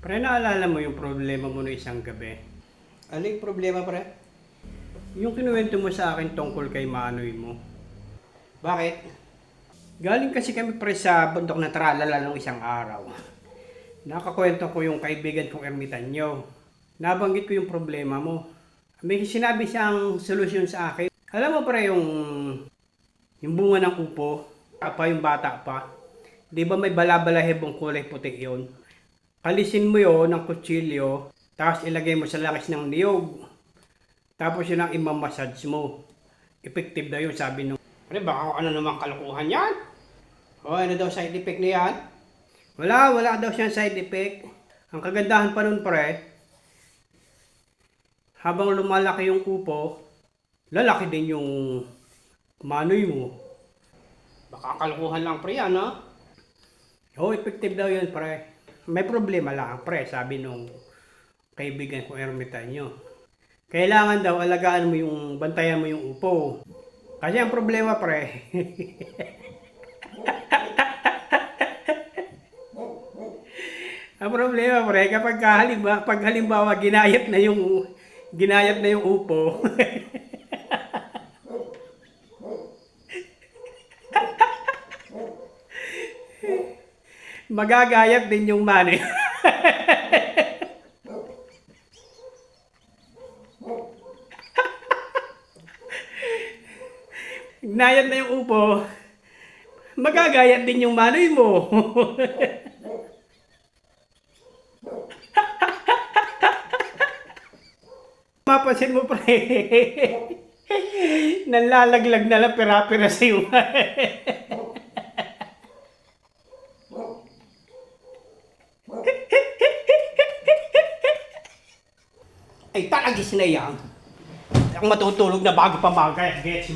Pre, naalala mo yung problema mo no isang gabi? Ano yung problema, pre? Yung kinuwento mo sa akin tungkol kay Manoy mo. Bakit? Galing kasi kami pre sa bundok na tralala nung isang araw. Nakakwento ko yung kaibigan kong ermitanyo. Nabanggit ko yung problema mo. May sinabi siyang solusyon sa akin. Alam mo pre, yung bunga ng upo, yung bata pa. Di ba may balabalahibong kulay puti yun? Alisin mo yon ng kutsilyo, tapos ilagay mo sa langis ng niyog. Tapos yun ang imamassage mo. Effective daw yun, sabi nung. Pre, baka ano namang kalukuhan yan? O, ano daw side effect na yan? Wala daw siyang side effect. Ang kagandahan pa nun, pre, habang lumalaki yung upo, lalaki din yung manoy mo. Baka kalukuhan lang, pre, ano? Oo, effective daw yun, pre. May problema lang, pre, sabi nung kaibigan kong ermitanyo. Kailangan daw alagaan mo yung, bantayan mo yung upo. Kasi ang problema, pre, ang problema, pre, kapag pag halimbawa ginayat na yung upo, magagayat din yung mani. Ginayat na yung upo, magagayat din yung manoy mo. Mapasin mo pre, nalalaglag na lang pera-pera sa iyo. Ay talagis na yan. Ako matutulog na bago pa magayat.